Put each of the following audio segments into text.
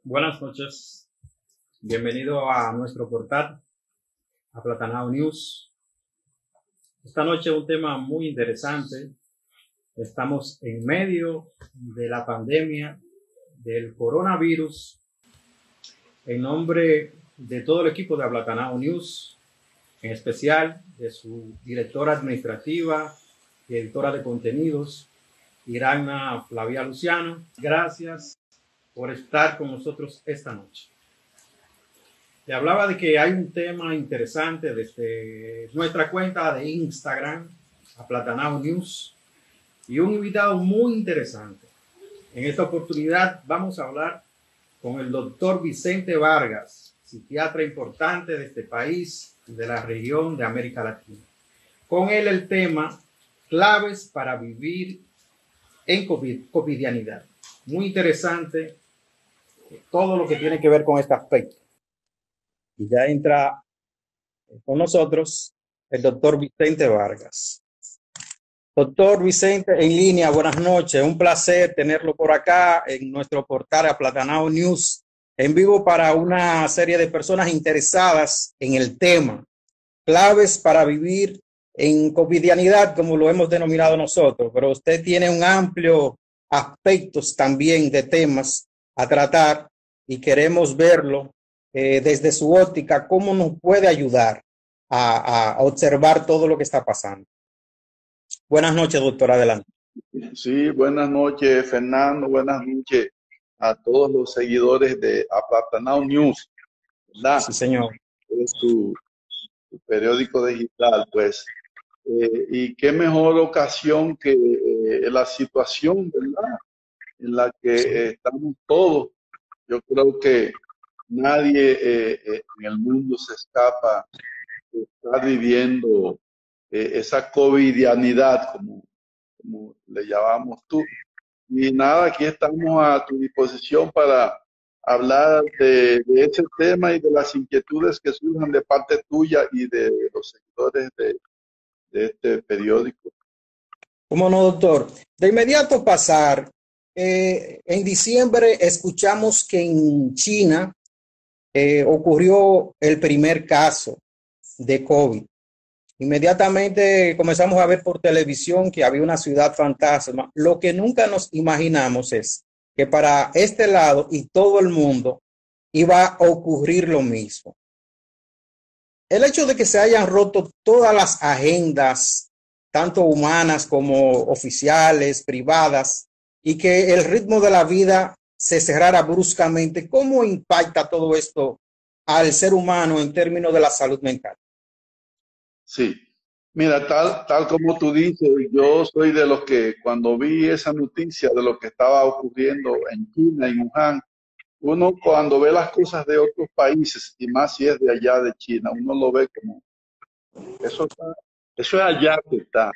Buenas noches, bienvenido a nuestro portal, a Platanao News. Esta noche un tema muy interesante. Estamos en medio de la pandemia del coronavirus. En nombre de todo el equipo de Platanao News, en especial de su directora administrativa y editora de contenidos, Irana Flavia Luciano, gracias por estar con nosotros esta noche. Te hablaba de que hay un tema interesante desde nuestra cuenta de Instagram, a Platanao News, y un invitado muy interesante. En esta oportunidad vamos a hablar con el doctor Vicente Vargas, psiquiatra importante de este país y de la región de América Latina. Con él el tema claves para vivir en cotidianidad. Muy interesante todo lo que tiene que ver con este aspecto. Y ya entra con nosotros el doctor Vicente Vargas. Doctor Vicente, en línea, buenas noches. Un placer tenerlo por acá en nuestro portal a Platanao News, en vivo para una serie de personas interesadas en el tema. Claves para vivir en cotidianidad, como lo hemos denominado nosotros, pero usted tiene un amplio aspectos también de temas a tratar y queremos verlo desde su óptica, cómo nos puede ayudar a observar todo lo que está pasando. Buenas noches, doctor, adelante. Sí, buenas noches, Fernando, buenas noches a todos los seguidores de Platanao News, ¿verdad? Sí, señor. Es tu periódico digital, pues. Y qué mejor ocasión que la situación, ¿verdad? En la que estamos todos. Yo creo que nadie en el mundo se escapa de estar viviendo esa covidianidad, como le llamamos tú. Y nada, aquí estamos a tu disposición para hablar de ese tema y de las inquietudes que surjan de parte tuya y de los seguidores de este periódico. ¿Cómo no, doctor? De inmediato pasar, en diciembre escuchamos que en China ocurrió el primer caso de COVID. Inmediatamente comenzamos a ver por televisión que había una ciudad fantasma. Lo que nunca nos imaginamos es que para este lado y todo el mundo iba a ocurrir lo mismo. El hecho de que se hayan roto todas las agendas, tanto humanas como oficiales, privadas, y que el ritmo de la vida se cerrara bruscamente, ¿cómo impacta todo esto al ser humano en términos de la salud mental? Sí, mira, tal como tú dices, yo soy de los que cuando vi esa noticia de lo que estaba ocurriendo en China, en Wuhan, uno cuando ve las cosas de otros países, y más si es de allá de China, uno lo ve como, eso es allá que está.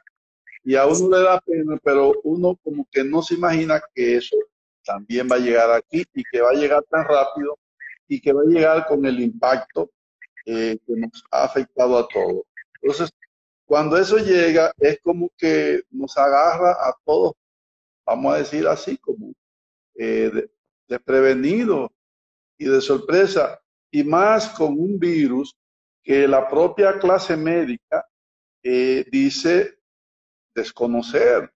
Y a uno le da pena, pero uno como que no se imagina que eso también va a llegar aquí y que va a llegar tan rápido y que va a llegar con el impacto que nos ha afectado a todos. Entonces, cuando eso llega, es como que nos agarra a todos, vamos a decir así, como desprevenidos y de sorpresa, y más con un virus que la propia clase médica dice desconocer,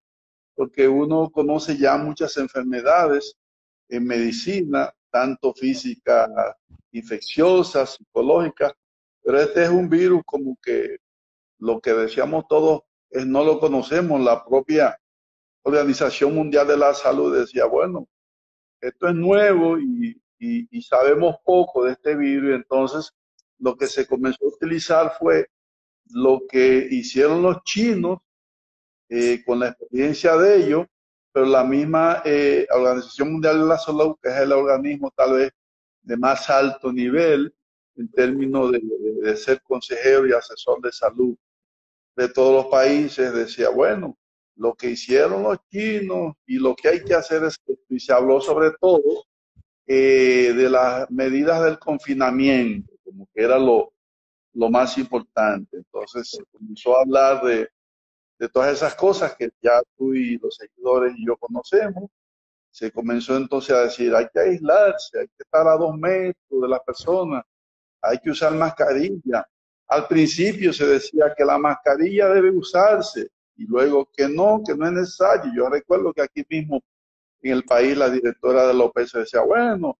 porque uno conoce ya muchas enfermedades en medicina, tanto físicas, infecciosas, psicológicas, pero este es un virus como que lo que decíamos todos es no lo conocemos. La propia Organización Mundial de la Salud decía, bueno, esto es nuevo y sabemos poco de este virus, y entonces lo que se comenzó a utilizar fue lo que hicieron los chinos con la experiencia de ellos, pero la misma Organización Mundial de la Salud, que es el organismo tal vez de más alto nivel en términos de ser consejero y asesor de salud de todos los países, decía, bueno, lo que hicieron los chinos y lo que hay que hacer es esto, y se habló sobre todo de las medidas del confinamiento, como que era lo más importante. Entonces se comenzó a hablar de todas esas cosas que ya tú y los seguidores y yo conocemos. se comenzó entonces a decir, hay que aislarse, hay que estar a 2 metros de las personas, hay que usar mascarilla. Al principio se decía que la mascarilla debe usarse y luego que no es necesario. Yo recuerdo que aquí mismo en el país la directora de la OPS decía, bueno,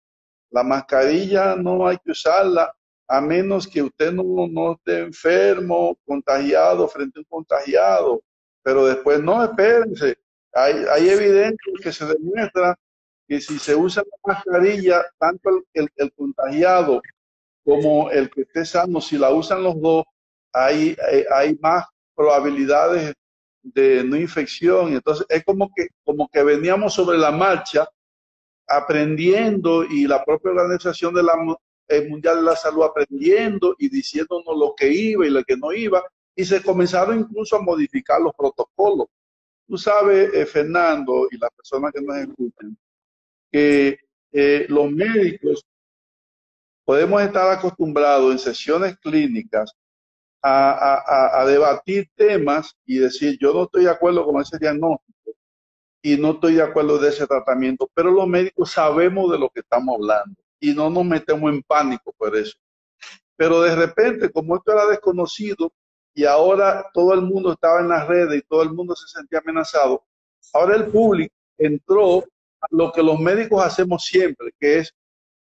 la mascarilla no hay que usarla a menos que usted no esté enfermo, contagiado, frente a un contagiado. Pero después, no, espérense, hay evidencia que se demuestra que si se usa la mascarilla, tanto el contagiado como el que esté sano, si la usan los dos, hay más probabilidades de no infección. Entonces, es como que veníamos sobre la marcha aprendiendo y la propia Organización de Mundial de la Salud aprendiendo y diciéndonos lo que iba y lo que no iba, y se comenzaron incluso a modificar los protocolos. Tú sabes, Fernando, y las personas que nos escuchan, que los médicos podemos estar acostumbrados en sesiones clínicas a debatir temas y decir, yo no estoy de acuerdo con ese diagnóstico y no estoy de acuerdo de ese tratamiento, pero los médicos sabemos de lo que estamos hablando y no nos metemos en pánico por eso. Pero de repente, como esto era desconocido y ahora todo el mundo estaba en las redes y todo el mundo se sentía amenazado, ahora el público entró a lo que los médicos hacemos siempre, que es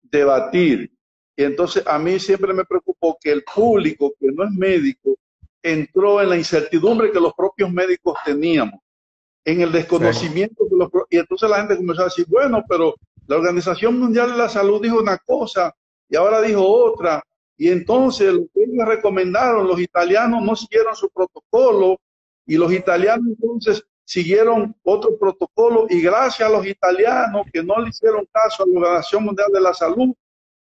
debatir. Y entonces a mí siempre me preocupó que el público, que no es médico, entró en la incertidumbre que los propios médicos teníamos, en el desconocimiento de los, y entonces la gente comenzó a decir, bueno, pero la Organización Mundial de la Salud dijo una cosa y ahora dijo otra, y entonces lo que ellos recomendaron, los italianos no siguieron su protocolo, y los italianos entonces siguieron otro protocolo, y gracias a los italianos que no le hicieron caso a la Organización Mundial de la Salud,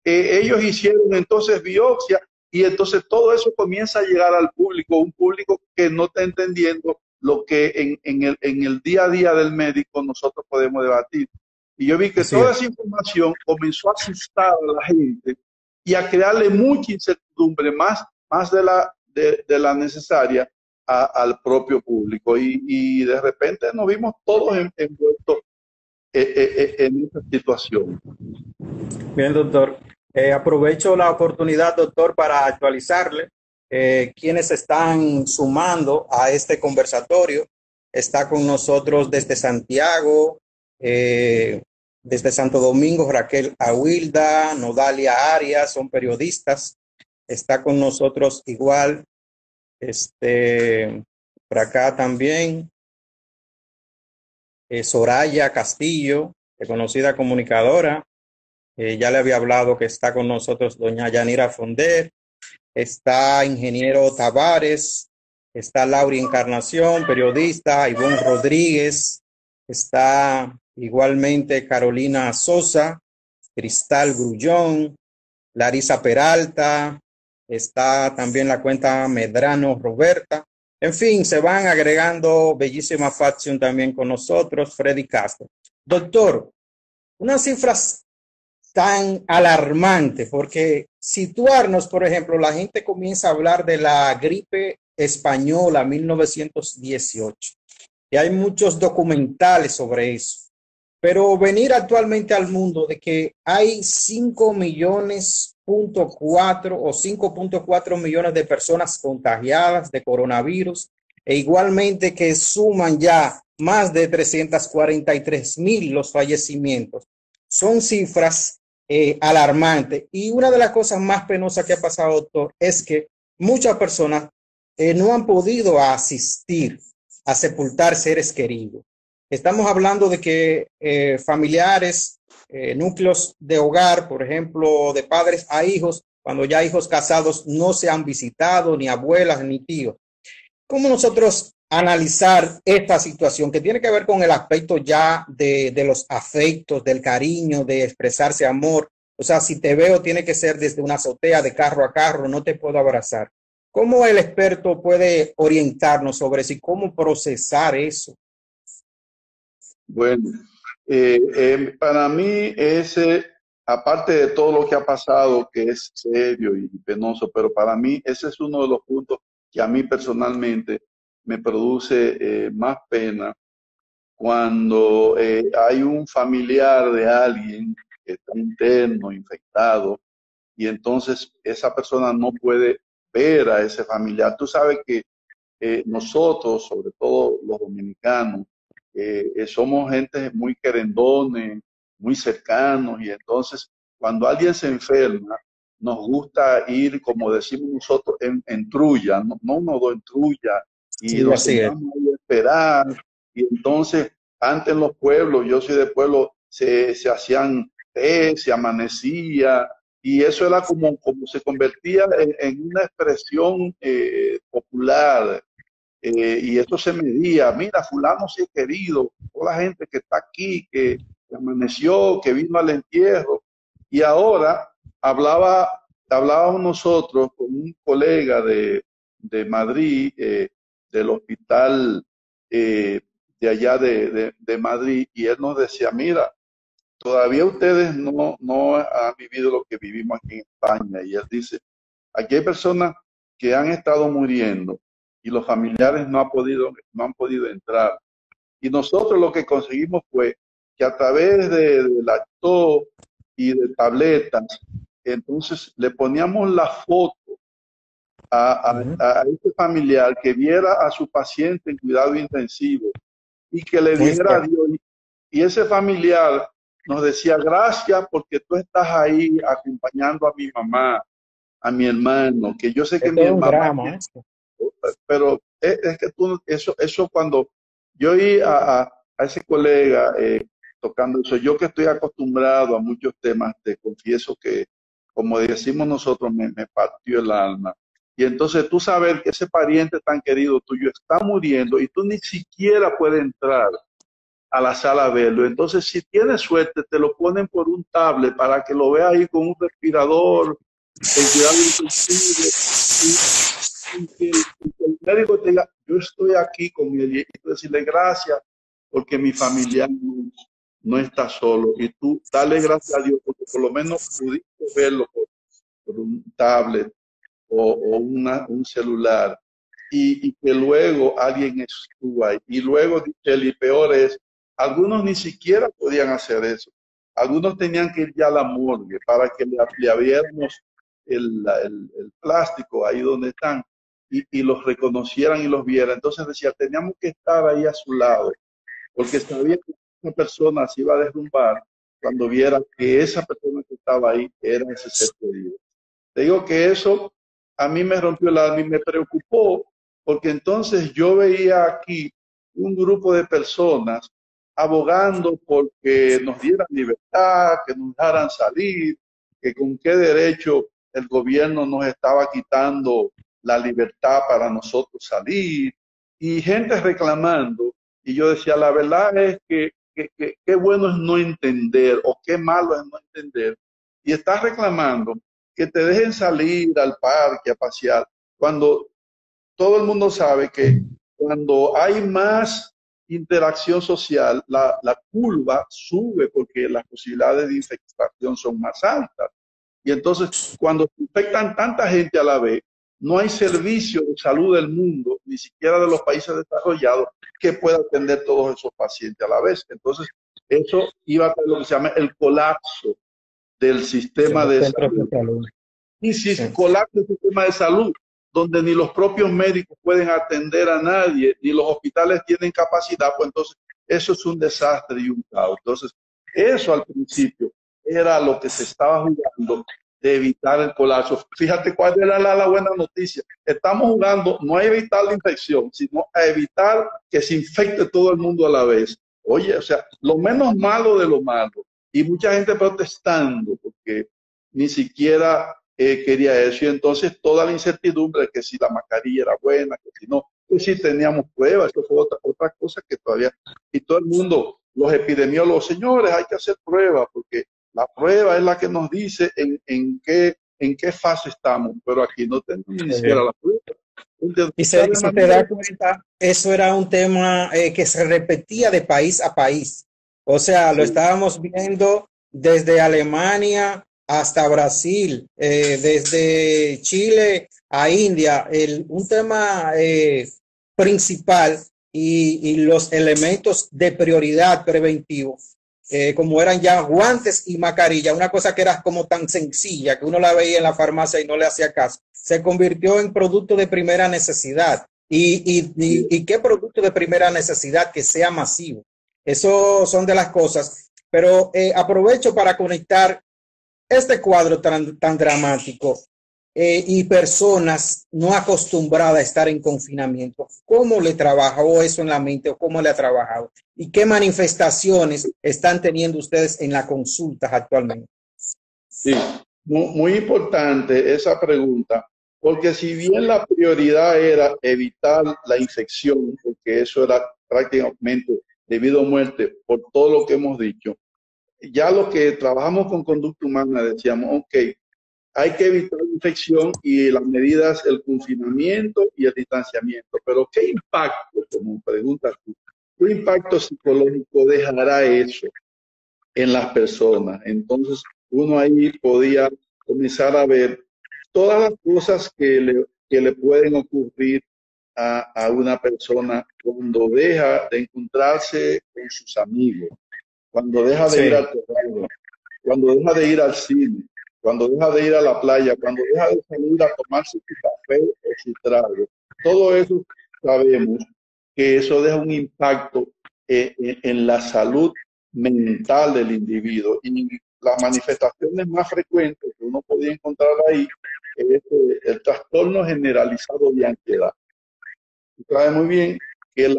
ellos hicieron entonces biopsia, y entonces todo eso comienza a llegar al público, un público que no está entendiendo lo que en el día a día del médico nosotros podemos debatir. Y yo vi que toda esa información comenzó a asustar a la gente y a crearle mucha incertidumbre, más de la necesaria al propio público. Y de repente nos vimos todos envueltos en esta situación. Bien, doctor. Aprovecho la oportunidad, doctor, para actualizarle quienes están sumando a este conversatorio. Está con nosotros desde Santiago, desde Santo Domingo, Raquel Awilda, Nodalia Arias, son periodistas. Está con nosotros igual, por acá también, Soraya Castillo, reconocida comunicadora. Ya le había hablado que está con nosotros doña Yanira Fonder, está ingeniero Tavares, está Laura Encarnación, periodista, Ivonne Rodríguez, está igualmente Carolina Sosa, Cristal Grullón, Larisa Peralta, está también la cuenta Medrano Roberta. En fin, se van agregando bellísima facción también con nosotros, Freddy Castro. Doctor, unas cifras tan alarmante, porque situarnos, por ejemplo, la gente comienza a hablar de la gripe española 1918 y hay muchos documentales sobre eso, pero venir actualmente al mundo de que hay 5 millones punto 4 o 5.4 millones de personas contagiadas de coronavirus e igualmente que suman ya más de 343,000 los fallecimientos. Son cifras alarmantes. Y una de las cosas más penosas que ha pasado, doctor, es que muchas personas no han podido asistir a sepultar seres queridos. Estamos hablando de que familiares, núcleos de hogar, por ejemplo, de padres a hijos, cuando ya hijos casados no se han visitado, ni abuelas, ni tíos. ¿Cómo nosotros analizar esta situación que tiene que ver con el aspecto ya de los afectos, del cariño, de expresarse amor? O sea, si te veo tiene que ser desde una azotea, de carro a carro, no te puedo abrazar. ¿Cómo el experto puede orientarnos sobre eso y cómo procesar eso? Bueno, para mí aparte de todo lo que ha pasado, que es serio y penoso, pero para mí ese es uno de los puntos que a mí personalmente me produce más pena, cuando hay un familiar de alguien que está interno, infectado, y entonces esa persona no puede ver a ese familiar. Tú sabes que nosotros, sobre todo los dominicanos, somos gente muy querendones, muy cercanos, y entonces cuando alguien se enferma, nos gusta ir, como decimos nosotros, en trulla, no nos do en trulla, y Sí, nos así es. sentamos ahí a esperar, y entonces, antes en los pueblos, yo soy de pueblo, se hacían té, se amanecía, y eso era como se convertía en una expresión popular, y eso se medía, mira, fulano sí es querido, toda la gente que está aquí, que amaneció, que vino al entierro, y ahora hablaba, hablábamos nosotros con un colega de Madrid, del hospital de allá de Madrid, y él nos decía, mira, todavía ustedes no han vivido lo que vivimos aquí en España, y él dice, aquí hay personas que han estado muriendo y los familiares no han podido entrar. Y nosotros lo que conseguimos fue que a través de laptop y de tabletas, entonces le poníamos la foto Ujú. a este familiar que viera a su paciente en cuidado intensivo y que le Muy dijera fuerte. adiós. Y ese familiar nos decía, gracias porque tú estás ahí acompañando a mi mamá, a mi hermano, que yo sé que Es mi todo un mamá, drama esto. pero es que tú, eso cuando yo oí a ese colega tocando eso, yo que estoy acostumbrado a muchos temas, te confieso que, como decimos nosotros, me partió el alma. Y entonces tú sabes que ese pariente tan querido tuyo está muriendo y tú ni siquiera puedes entrar a la sala a verlo. Entonces, si tienes suerte, te lo ponen por un tablet para que lo veas ahí con un respirador, en cuidado intensivo, y que el médico te diga, yo estoy aquí con él, y tú decirle gracias porque mi familiar no está solo. Y tú dale gracias a Dios porque por lo menos pudiste verlo por un tablet o un celular, y que luego alguien estuvo ahí. Y luego, dice él, y peor es, algunos ni siquiera podían hacer eso. Algunos tenían que ir ya a la morgue para que le abriéramos el plástico ahí donde están y los reconocieran y los vieran. Entonces decía, teníamos que estar ahí a su lado, porque sabía que esa persona se iba a derrumbar cuando viera que esa persona que estaba ahí era ese ser querido. Te digo que eso a mí me rompió el alma y me preocupó porque entonces yo veía aquí un grupo de personas abogando porque nos dieran libertad, que nos dejaran salir, que con qué derecho el gobierno nos estaba quitando la libertad para nosotros salir, y gente reclamando, y yo decía, la verdad es que qué bueno es no entender o qué malo es no entender, y estás reclamando que te dejen salir al parque a pasear, cuando todo el mundo sabe que cuando hay más interacción social, la curva sube porque las posibilidades de infectación son más altas. Y entonces, cuando se infectan tanta gente a la vez, no hay servicio de salud del mundo, ni siquiera de los países desarrollados, que pueda atender todos esos pacientes a la vez. Entonces, eso iba a ser lo que se llama el colapso del De sistema los de centros de salud. salud. Y si Sí. colapsa el sistema de salud, donde ni los propios médicos pueden atender a nadie, ni los hospitales tienen capacidad, pues entonces eso es un desastre y un caos. Entonces, eso al principio era lo que se estaba jugando de evitar el colapso. Fíjate cuál era la buena noticia. Estamos jugando no a evitar la infección, sino a evitar que se infecte todo el mundo a la vez. Oye, o sea, lo menos malo de lo malo. Y mucha gente protestando porque ni siquiera quería eso. Y entonces toda la incertidumbre de que si la mascarilla era buena, que si no, que si teníamos pruebas, eso fue otra cosa que todavía, y todo el mundo, los epidemiólogos, señores, hay que hacer pruebas, porque la prueba es la que nos dice en qué fase estamos, pero aquí no tenemos ni siquiera la prueba. Entonces, Y está de si te manera, das cuenta, eso era un tema que se repetía de país a país. O sea, lo sí, estábamos viendo desde Alemania hasta Brasil, desde Chile a India. Un tema principal y los elementos de prioridad preventivo, como eran ya guantes y mascarilla, una cosa que era como tan sencilla que uno la veía en la farmacia y no le hacía caso, se convirtió en producto de primera necesidad. ¿Y qué producto de primera necesidad que sea masivo? Eso son de las cosas. Pero aprovecho para conectar este cuadro tan dramático y personas no acostumbradas a estar en confinamiento. ¿Cómo le trabajó eso en la mente o cómo le ha trabajado? ¿Y qué manifestaciones están teniendo ustedes en las consultas actualmente? Sí, muy importante esa pregunta, porque si bien la prioridad era evitar la infección, porque eso era prácticamente debido a muerte por todo lo que hemos dicho, ya lo que trabajamos con conducta humana decíamos, ok, hay que evitar la infección y las medidas, el confinamiento y el distanciamiento, pero ¿qué impacto, como preguntas tú, qué impacto psicológico dejará eso en las personas? Entonces, uno ahí podía comenzar a ver todas las cosas que le pueden ocurrir a una persona cuando deja de encontrarse con sus amigos, cuando deja de ir al trabajo, cuando deja de ir al cine, cuando deja de ir a la playa, cuando deja de salir a tomarse su café o su trago. Todo eso sabemos que eso deja un impacto en la salud mental del individuo. Y las manifestaciones más frecuentes que uno podía encontrar ahí es el trastorno generalizado de ansiedad. Y sabe muy bien que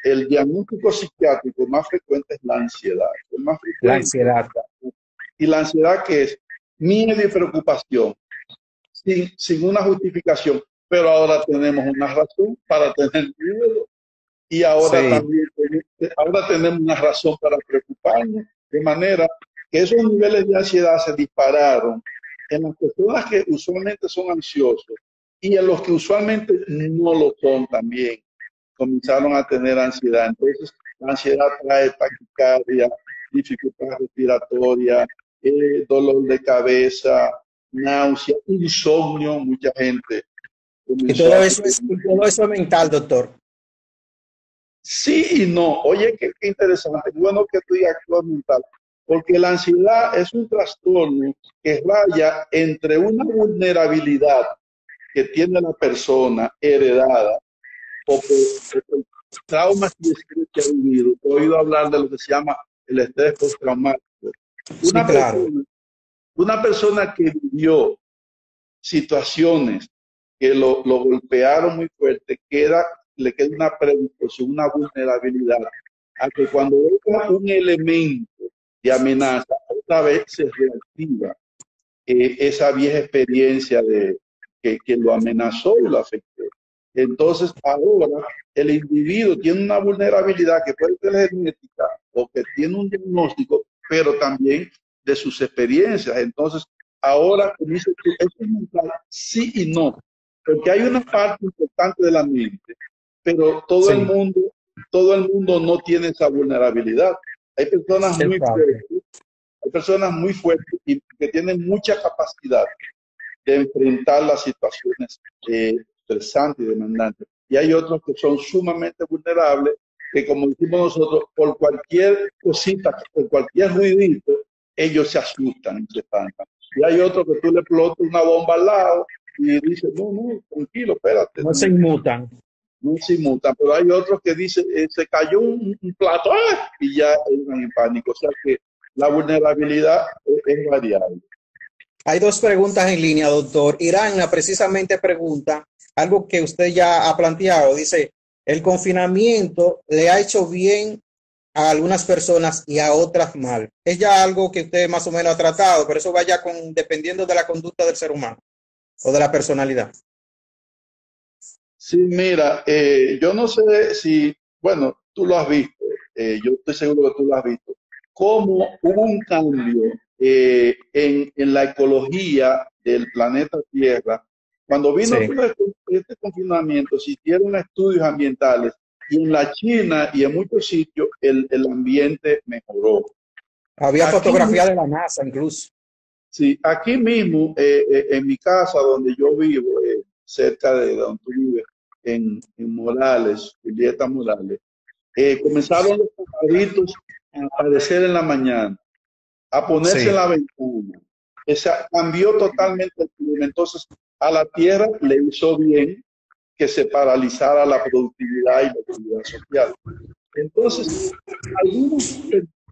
el diagnóstico psiquiátrico más frecuente es la ansiedad. El más La frecuente. ansiedad. Y la ansiedad, que es miedo y preocupación, sin una justificación. Pero ahora tenemos una razón para tener miedo y ahora también ahora tenemos una razón para preocuparnos, de manera que esos niveles de ansiedad se dispararon en las personas que usualmente son ansiosos y en los que usualmente no lo son también. Comenzaron a tener ansiedad. Entonces, la ansiedad trae taquicardia, dificultad respiratoria, dolor de cabeza, náusea, insomnio. Mucha gente Y comenzó todo a... eso es mental, doctor. Sí y no. Oye, qué interesante. Bueno que tú digas actor mental, porque la ansiedad es un trastorno que raya entre una vulnerabilidad que tiene la persona heredada o por traumas y estrés que ha vivido. He oído hablar de lo que se llama el estrés postraumático. Sí, claro. Una persona que vivió situaciones que lo golpearon muy fuerte, le queda una predisposición, una vulnerabilidad a que cuando venga un elemento de amenaza, otra vez se reactiva esa vieja experiencia que lo amenazó y lo afectó. Entonces, ahora el individuo tiene una vulnerabilidad que puede ser genética o que tiene un diagnóstico, pero también de sus experiencias. Entonces, ahora, como dices tú, es mental, sí y no, porque hay una parte importante de la mente, pero todo el mundo no tiene esa vulnerabilidad. Hay personas muy fuertes, hay personas muy fuertes y que tienen mucha capacidad de enfrentar las situaciones estresantes y demandantes. Y hay otros que son sumamente vulnerables, que como decimos nosotros, por cualquier cosita, por cualquier ruidito, ellos se asustan y se espantan. Y hay otros que tú le explotas una bomba al lado y dices, no, tranquilo, espérate. No se inmutan. No se inmutan, pero hay otros que dicen, se cayó un plato y ya entran en pánico. O sea que la vulnerabilidad es variable. Hay dos preguntas en línea, doctor. Irán precisamente pregunta algo que usted ya ha planteado. Dice, el confinamiento le ha hecho bien a algunas personas y a otras mal. Es ya algo que usted más o menos ha tratado, pero eso vaya dependiendo de la conducta del ser humano o de la personalidad. Sí, mira, yo no sé si, bueno, tú lo has visto, yo estoy seguro que tú lo has visto, cómo hubo un cambio en la ecología del planeta Tierra. Cuando vino este confinamiento, se hicieron estudios ambientales y en la China y en muchos sitios el ambiente mejoró. Había fotografía de la NASA incluso. Sí, aquí mismo, en mi casa donde yo vivo, cerca de donde tú vives, en Morales, Julieta Morales, comenzaron los pajaritos a aparecer en la mañana, a ponerse en la ventana. Cambió totalmente el clima. Entonces, a la tierra le hizo bien que se paralizara la productividad y la actividad social. Entonces,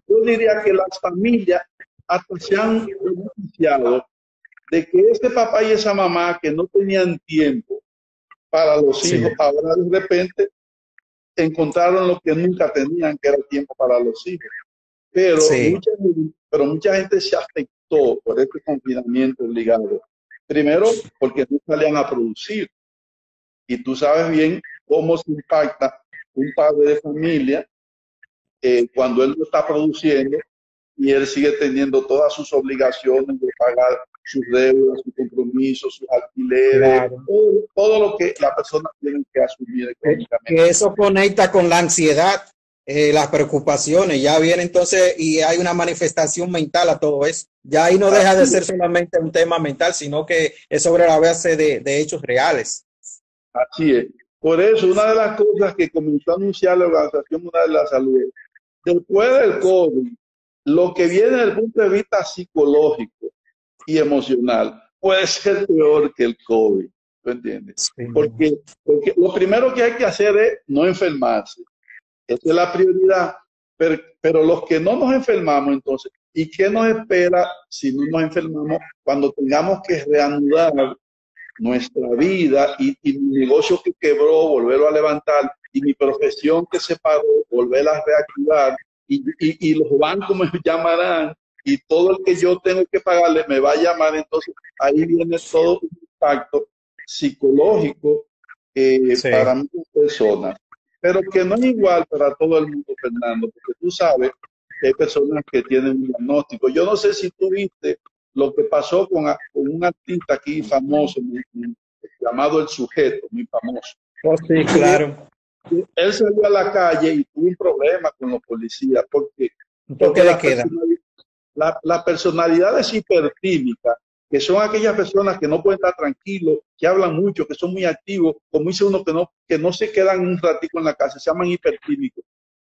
yo diría que las familias hasta se han beneficiado de que este papá y esa mamá que no tenían tiempo para los hijos, ahora de repente encontraron lo que nunca tenían, que era tiempo para los hijos. Pero, mucha gente se afectó por este confinamiento obligado. Primero, porque no salían a producir. Y tú sabes bien cómo se impacta un padre de familia cuando él no está produciendo y él sigue teniendo todas sus obligaciones de pagar sus deudas, sus compromisos, sus alquileres, todo lo que la persona tiene que asumir económicamente. Que eso conecta con la ansiedad, las preocupaciones, ya viene entonces y hay una manifestación mental a todo eso. Ya ahí no deja de ser solamente un tema mental, sino que es sobre la base de hechos reales. Así es. Por eso, una de las cosas que comenzó a anunciar la Organización Mundial de la Salud, después del COVID, lo que viene desde el punto de vista psicológico y emocional puede ser peor que el COVID, ¿tú entiendes? Porque lo primero que hay que hacer es no enfermarse. Esa es la prioridad. Pero los que no nos enfermamos, entonces, ¿y qué nos espera si no nos enfermamos cuando tengamos que reanudar nuestra vida y mi negocio que quebró, volverlo a levantar, y mi profesión que se paró, volverla a reactivar, y los bancos me llamarán, y todo el que yo tengo que pagarle me va a llamar? Entonces ahí viene todo un impacto psicológico para muchas personas, pero que no es igual para todo el mundo, Fernando, porque tú sabes que hay personas que tienen un diagnóstico. Yo no sé si tú viste lo que pasó con un artista aquí famoso, llamado El Sujeto, muy famoso. Oh, sí, claro. Él salió a la calle y tuvo un problema con los policías porque las personalidades hipertímicas, que son aquellas personas que no pueden estar tranquilos, que hablan mucho, que son muy activos, como dice uno que no se quedan un ratito en la casa, se llaman hipertímicos.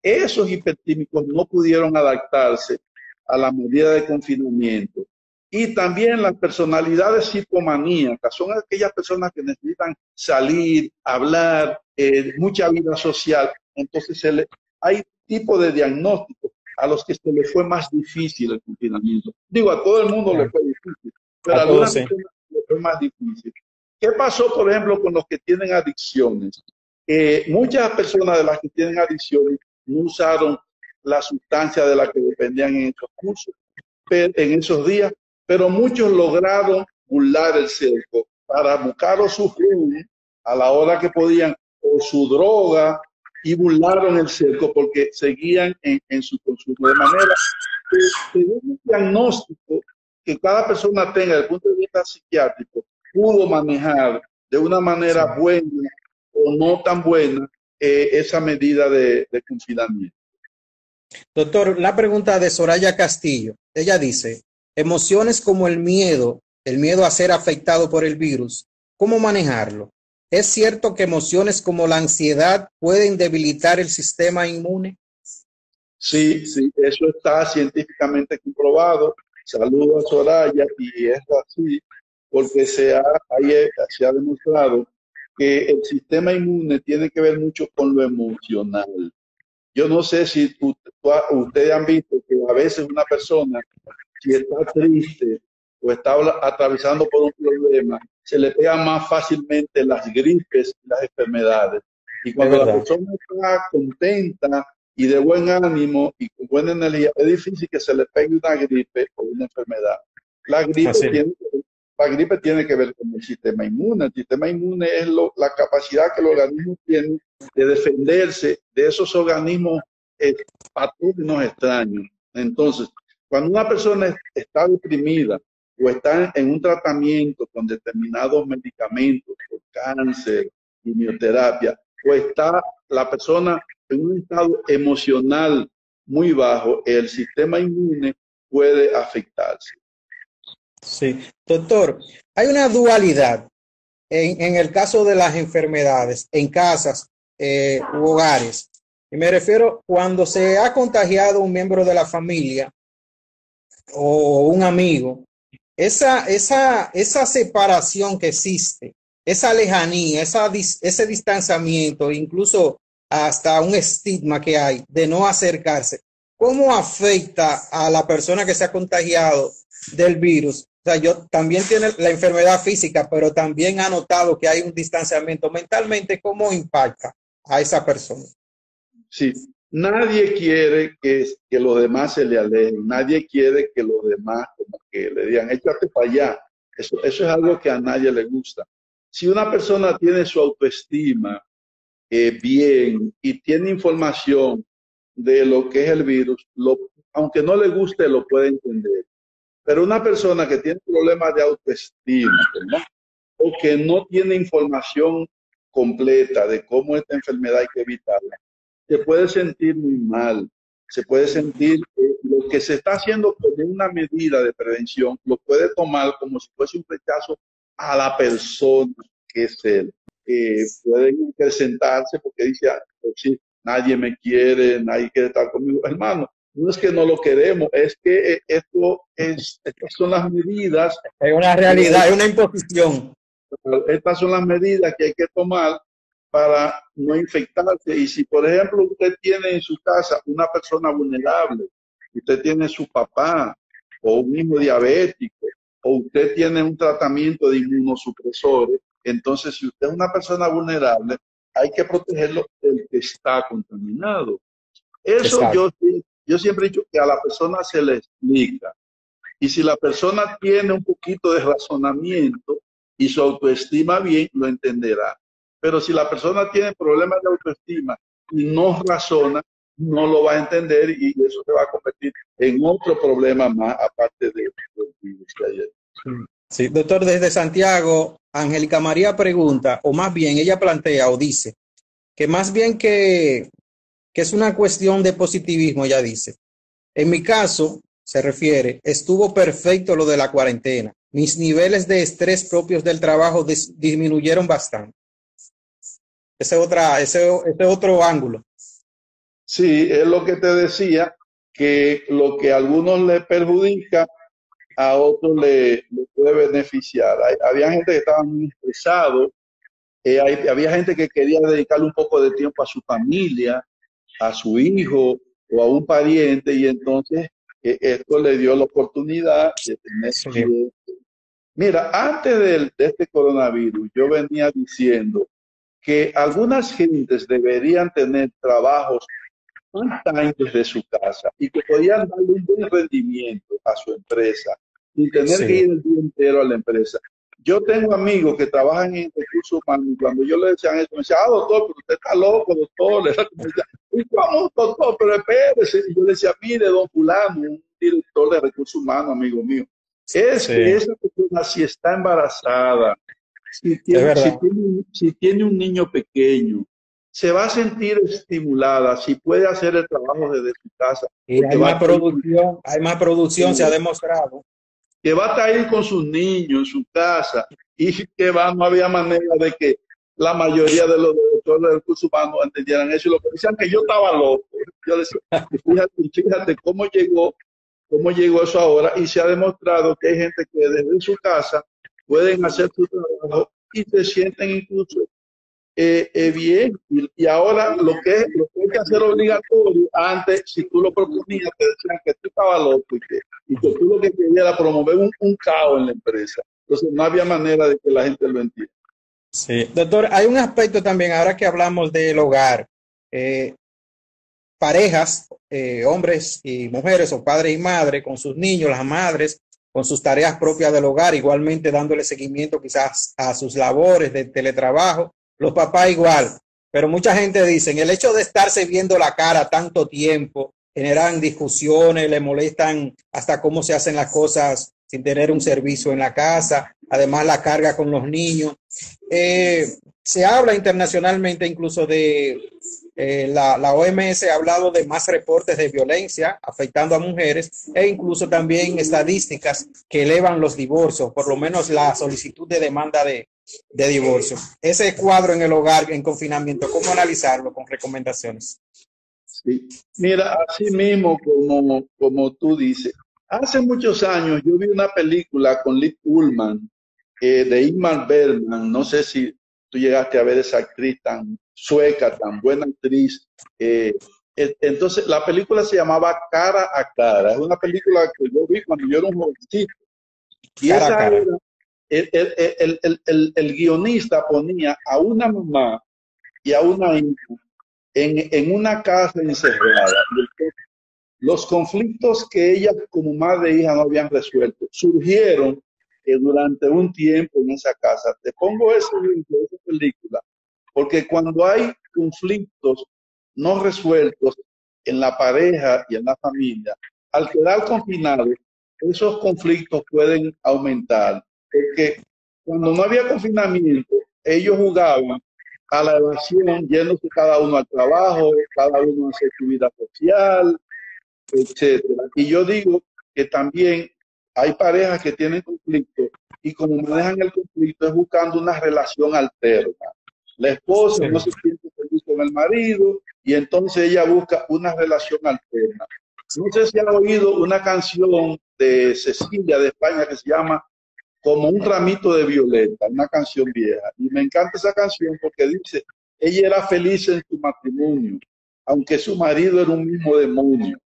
Esos hipertímicos no pudieron adaptarse a la medida de confinamiento. Y también las personalidades hipomaníacas son aquellas personas que necesitan salir, hablar, mucha vida social. Entonces hay tipos de diagnósticos a los que se les fue más difícil el confinamiento. Digo, a todo el mundo le fue difícil, pero a algunas personas le fue más difícil. ¿Qué pasó, por ejemplo, con los que tienen adicciones? Muchas personas de las que tienen adicciones no usaron la sustancia de la que dependían en esos cursos, en esos días, pero muchos lograron burlar el cerco para buscar su jugo a la hora que podían, o su droga, y burlaron el cerco porque seguían en su consumo. De manera que según un diagnóstico que cada persona tenga desde el punto de vista psiquiátrico, pudo manejar de una manera buena o no tan buena esa medida de confinamiento. Doctor, la pregunta de Soraya Castillo, ella dice, emociones como el miedo a ser afectado por el virus, ¿cómo manejarlo? ¿Es cierto que emociones como la ansiedad pueden debilitar el sistema inmune? Sí, eso está científicamente comprobado. Saludo a Soraya, y es así, porque se ha demostrado que el sistema inmune tiene que ver mucho con lo emocional. Yo no sé si ustedes han visto que a veces una persona, si está triste o está atravesando por un problema, se le pegan más fácilmente las gripes y las enfermedades. Y cuando la persona está contenta y de buen ánimo y con buena energía, es difícil que se le pegue una gripe o una enfermedad. La gripe tiene que ver con el sistema inmune. El sistema inmune es la capacidad que el organismo tiene de defenderse de esos organismos patógenos extraños. Entonces, cuando una persona está deprimida o está en un tratamiento con determinados medicamentos, por cáncer, quimioterapia, o está la persona en un estado emocional muy bajo, el sistema inmune puede afectarse. Sí, doctor, hay una dualidad en el caso de las enfermedades, en casas u hogares. Y me refiero cuando se ha contagiado un miembro de la familia o un amigo, esa separación que existe, esa lejanía, ese distanciamiento, incluso hasta un estigma que hay de no acercarse, ¿cómo afecta a la persona que se ha contagiado del virus? O sea, yo también tiene la enfermedad física, pero también ha notado que hay un distanciamiento mentalmente. ¿Cómo impacta a esa persona? Sí, nadie quiere que los demás se le alejen, nadie quiere que los demás como que le digan, échate para allá. Eso es algo que a nadie le gusta. Si una persona tiene su autoestima bien y tiene información de lo que es el virus, aunque no le guste, lo puede entender. Pero una persona que tiene problemas de autoestima, ¿no? O que no tiene información completa de cómo esta enfermedad hay que evitarla, se puede sentir muy mal, se puede sentir que lo que se está haciendo con una medida de prevención lo puede tomar como si fuese un rechazo a la persona que es él. Pueden presentarse porque dice, pues sí, nadie me quiere, nadie quiere estar conmigo. Hermano, no es que no lo queremos, es que estas son las medidas. Es una realidad, es una imposición. Estas son las medidas que hay que tomar para no infectarse. Y si, por ejemplo, usted tiene en su casa una persona vulnerable, usted tiene su papá o un hijo diabético, o usted tiene un tratamiento de inmunosupresores, entonces si usted es una persona vulnerable, hay que protegerlo del que está contaminado. Eso yo siempre he dicho que a la persona se le explica. Y si la persona tiene un poquito de razonamiento y su autoestima bien, lo entenderá. Pero si la persona tiene problemas de autoestima y no razona, no lo va a entender y eso se va a convertir en otro problema más aparte de los virus que hay. Sí, doctor, desde Santiago, Angélica María pregunta, o más bien ella plantea o dice, que más bien que es una cuestión de positivismo, ella dice. En mi caso, se refiere, estuvo perfecto lo de la cuarentena. Mis niveles de estrés propios del trabajo disminuyeron bastante. Ese otro ángulo. Sí, es lo que te decía, que lo que a algunos le perjudica, a otros le puede beneficiar. Había gente que estaba muy estresado, había gente que quería dedicarle un poco de tiempo a su familia, a su hijo o a un pariente, y entonces esto le dio la oportunidad de tener tiempo. Mira, antes de este coronavirus, yo venía diciendo que algunas gentes deberían tener trabajos part-time desde su casa y que podían darle un buen rendimiento a su empresa sin tener que ir el día entero a la empresa. Yo tengo amigos que trabajan en recursos humanos y cuando yo le decía eso, me decía, doctor, pero usted está loco, doctor. Y ¿cómo, doctor? Pero espérese. Y yo le decía, mire, don fulano, un director de recursos humanos, amigo mío, que esa persona si está embarazada, si tiene un niño pequeño, se va a sentir estimulada si puede hacer el trabajo desde su casa. Y hay más producción, se ha demostrado. Que va a estar ahí con sus niños en su casa y que no había manera de que la mayoría de los doctores de recursos humanos entendieran eso y lo que decían que yo estaba loco. Yo decía, fíjate cómo llegó eso ahora y se ha demostrado que hay gente que desde su casa pueden hacer su trabajo y se sienten incluso bien. Y ahora lo que hay que hacer obligatorio, antes si tú lo proponías te decían que tú estabas loco y que tú lo que querías era promover un caos en la empresa. Entonces no había manera de que la gente lo entienda. Sí, doctor, hay un aspecto también ahora que hablamos del hogar. Parejas, hombres y mujeres o padres y madres con sus niños, las madres con sus tareas propias del hogar, igualmente dándole seguimiento quizás a sus labores de teletrabajo, los papás igual, pero mucha gente dice, el hecho de estarse viendo la cara tanto tiempo, generan discusiones, le molestan hasta cómo se hacen las cosas sin tener un servicio en la casa, además la carga con los niños. Se habla internacionalmente incluso de la OMS ha hablado de más reportes de violencia afectando a mujeres e incluso también estadísticas que elevan los divorcios, por lo menos la solicitud de demanda de de divorcio. Ese cuadro en el hogar, en confinamiento, ¿cómo analizarlo con recomendaciones? Sí. Mira, así mismo como tú dices, hace muchos años yo vi una película con Liv Ullmann, de Ingmar Bergman. No sé si tú llegaste a ver esa actriz tan sueca, tan buena actriz. Entonces, la película se llamaba Cara a Cara. Es una película que yo vi cuando yo era un jovencito. Y Cara a esa cara. era, el guionista ponía a una mamá y a una hija en una casa encerrada. Los conflictos que ellas como madre e hija no habían resuelto surgieron durante un tiempo en esa casa. Te pongo ese ejemplo, esa película, porque cuando hay conflictos no resueltos en la pareja y en la familia, al quedar confinados, esos conflictos pueden aumentar, porque cuando no había confinamiento, ellos jugaban a la evasión, yéndose cada uno al trabajo, cada uno a hacer su vida social, etcétera. Y yo digo que también hay parejas que tienen conflicto y como manejan el conflicto es buscando una relación alterna. La esposa Sí. no se siente feliz con el marido y entonces ella busca una relación alterna. No sé si han oído una canción de Cecilia de España que se llama Como un ramito de violeta, una canción vieja. Y me encanta esa canción porque dice, ella era feliz en su matrimonio, aunque su marido era un mismo demonio.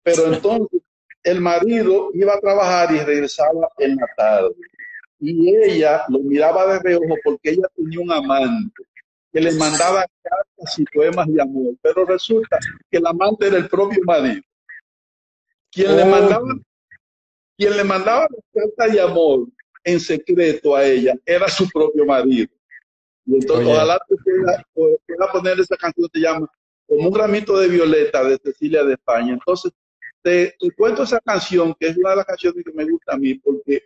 Pero entonces el marido iba a trabajar y regresaba en la tarde. Y ella lo miraba de reojo porque ella tenía un amante que le mandaba cartas y poemas de amor. Pero resulta que el amante era el propio marido. Quien le Oh, mandaba, quien le mandaba las cartas de amor en secreto a ella era su propio marido. Y entonces, oye, ojalá te pueda poner esa canción, se llama Como un ramito de violeta de Cecilia de España. Entonces, te cuento esa canción, que es una de las canciones que me gusta a mí, porque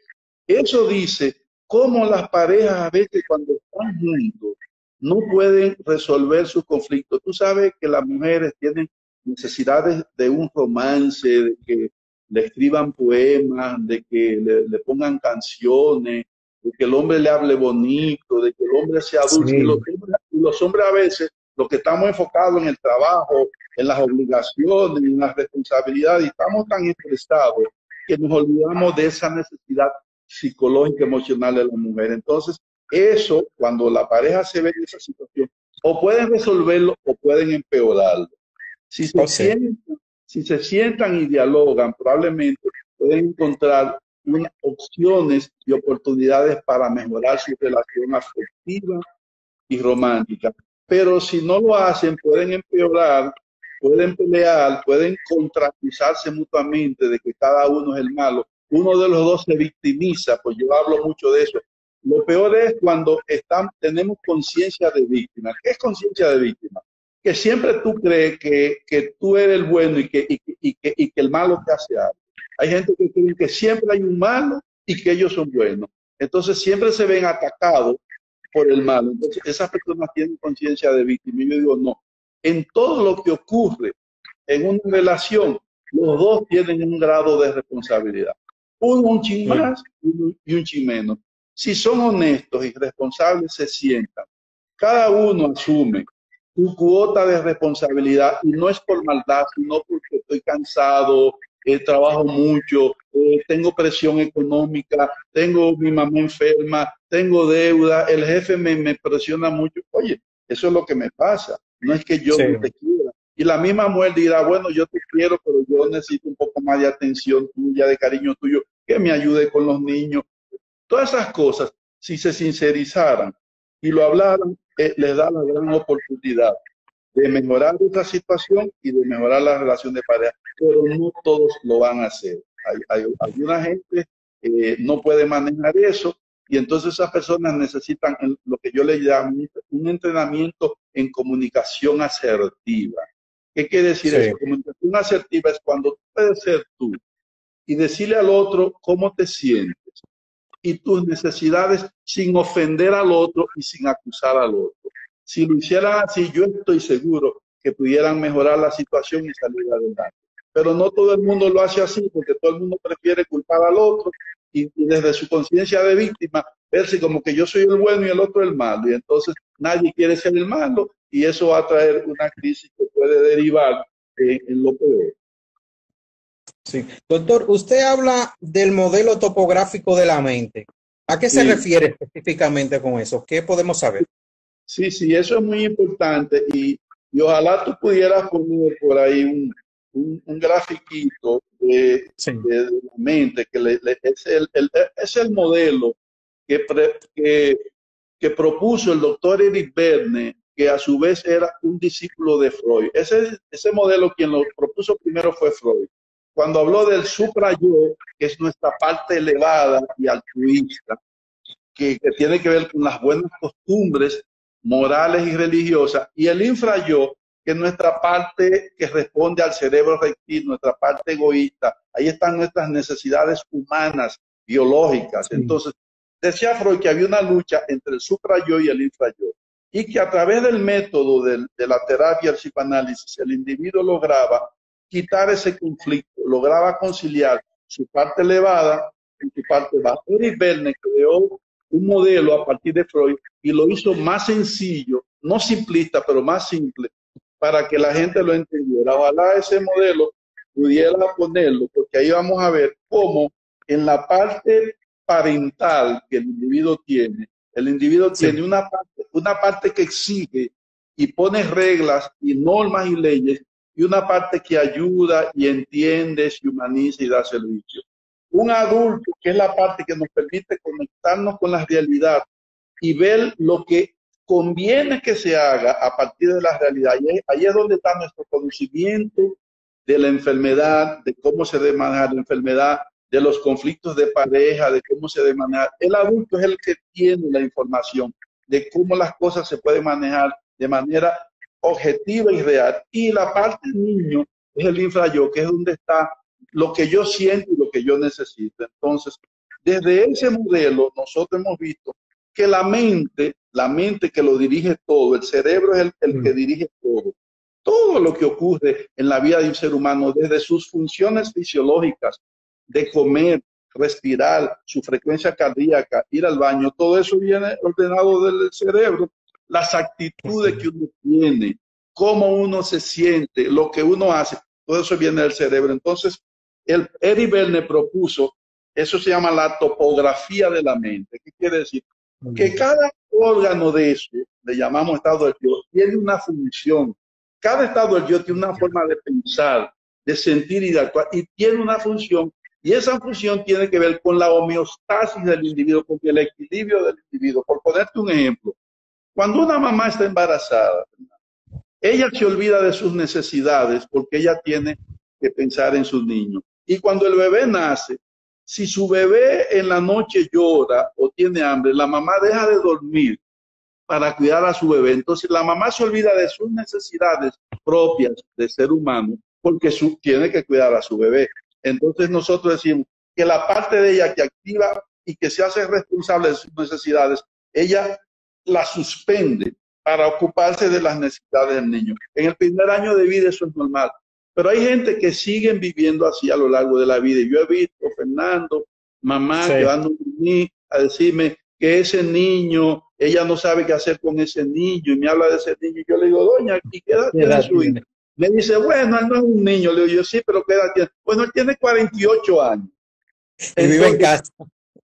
eso dice cómo las parejas a veces cuando están juntos no pueden resolver sus conflictos. Tú sabes que las mujeres tienen necesidades de un romance, de que le escriban poemas, de que le pongan canciones, de que el hombre le hable bonito, de que el hombre sea dulce. sí. Y los hombres a veces, los que estamos enfocados en el trabajo, en las obligaciones, en las responsabilidades, y estamos tan estresados que nos olvidamos de esa necesidad psicológica, emocional de la mujer. Entonces, eso, cuando la pareja se ve en esa situación, o pueden resolverlo o pueden empeorarlo. Si se Oh, sí. sientan, si se sientan y dialogan, probablemente pueden encontrar opciones y oportunidades para mejorar su relación afectiva y romántica. Pero si no lo hacen, pueden empeorar, pueden pelear, pueden contractualizarse mutuamente de que cada uno es el malo. Uno de los dos se victimiza, pues yo hablo mucho de eso. Lo peor es cuando tenemos conciencia de víctima. ¿Qué es conciencia de víctima? Que siempre tú crees que tú eres el bueno y que el malo te hace algo. Hay gente que cree que siempre hay un malo y que ellos son buenos. Entonces siempre se ven atacados por el mal. Entonces, esas personas tienen conciencia de víctima. Y yo digo, no. En todo lo que ocurre en una relación, los dos tienen un grado de responsabilidad. Uno un chin Sí. más y un chin menos. Si son honestos y responsables, se sientan. Cada uno asume su cuota de responsabilidad y no es por maldad, sino porque estoy cansado, trabajo mucho, tengo presión económica, tengo mi mamá enferma, tengo deuda, el jefe me presiona mucho. Oye, eso es lo que me pasa, no es que yo Sí. no te quiera. Y la misma mujer dirá, bueno, yo te quiero, pero yo necesito un poco más de atención tuya, de cariño tuyo, que me ayude con los niños. Todas esas cosas, si se sincerizaran y lo hablaran, les da la gran oportunidad de mejorar esa situación y de mejorar la relación de pareja, pero no todos lo van a hacer. Alguna gente no puede manejar eso y entonces esas personas necesitan lo que yo le llamo un entrenamiento en comunicación asertiva. ¿Qué quiere decir Sí. eso? Comunicación asertiva es cuando tú puedes ser tú y decirle al otro cómo te sientes y tus necesidades sin ofender al otro y sin acusar al otro. Si lo hicieran así, yo estoy seguro que pudieran mejorar la situación y salir adelante. Pero no todo el mundo lo hace así, porque todo el mundo prefiere culpar al otro y desde su conciencia de víctima verse como que yo soy el bueno y el otro el malo, y entonces nadie quiere ser el malo, y eso va a traer una crisis que puede derivar en lo peor. Sí. Doctor, usted habla del modelo topográfico de la mente. ¿A qué se Sí. refiere específicamente con eso? ¿Qué podemos saber? Sí, sí, eso es muy importante y ojalá tú pudieras poner por ahí un grafiquito Sí. de la mente, que es el modelo que propuso el doctor Eric Berne, que a su vez era un discípulo de Freud. Ese modelo quien lo propuso primero fue Freud. Cuando habló del suprayo, que es nuestra parte elevada y altruista, que tiene que ver con las buenas costumbres morales y religiosas, y el infrayo, que es nuestra parte que responde al cerebro reptil, nuestra parte egoísta. Ahí están nuestras necesidades humanas, biológicas. Sí. Entonces, decía Freud que había una lucha entre el suprayo y el infrayo, y que a través del método de la terapia, el psicoanálisis, el individuo lograba quitar ese conflicto, lograba conciliar su parte elevada con su parte baja. Eric Berne creó un modelo a partir de Freud y lo hizo más sencillo, no simplista, pero más simple, para que la gente lo entendiera. Ojalá ese modelo pudiera ponerlo, porque ahí vamos a ver cómo en la parte parental que el individuo tiene una parte que exige y pone reglas y normas y leyes, y una parte que ayuda y entiende, se humaniza y da servicio. Un adulto, que es la parte que nos permite conectarnos con la realidad y ver lo que conviene que se haga a partir de la realidad. Y ahí es donde está nuestro conocimiento de la enfermedad, de cómo se debe manejar la enfermedad, de los conflictos de pareja, de cómo se debe manejar. El adulto es el que tiene la información de cómo las cosas se pueden manejar de manera objetiva y real. Y la parte del niño es el infrayo, que es donde está lo que yo siento y lo que yo necesito. Entonces, desde ese modelo, nosotros hemos visto que la mente que lo dirige todo, el cerebro es el que dirige todo lo que ocurre en la vida de un ser humano, desde sus funciones fisiológicas, de comer, respirar, su frecuencia cardíaca, ir al baño, todo eso viene ordenado del cerebro. Las actitudes que uno tiene, cómo uno se siente, lo que uno hace, todo eso viene del cerebro. Entonces, Eric Berne propuso, eso se llama la topografía de la mente. ¿Qué quiere decir? Que cada órgano de eso, le llamamos estado del yo, tiene una función. Cada estado del yo tiene una forma de pensar, de sentir y de actuar, y tiene una función, y esa función tiene que ver con la homeostasis del individuo, con el equilibrio del individuo. Por ponerte un ejemplo, cuando una mamá está embarazada, ella se olvida de sus necesidades porque ella tiene que pensar en sus niños. Y cuando el bebé nace, si su bebé en la noche llora o tiene hambre, la mamá deja de dormir para cuidar a su bebé. Entonces la mamá se olvida de sus necesidades propias de ser humano porque tiene que cuidar a su bebé. Entonces nosotros decimos que la parte de ella que activa y que se hace responsable de sus necesidades, ella la suspende para ocuparse de las necesidades del niño. En el primer año de vida eso es normal, pero hay gente que sigue viviendo así a lo largo de la vida. Y yo he visto, Fernando, mamá que van a decirme que ese niño, ella no sabe qué hacer con ese niño, y me habla de ese niño, y yo le digo, doña, ¿y qué edad tiene su hijo? Me dice, bueno, él no es un niño. Le digo yo, sí, pero ¿qué edad tiene? Bueno, él tiene 48 años. Y vive en casa.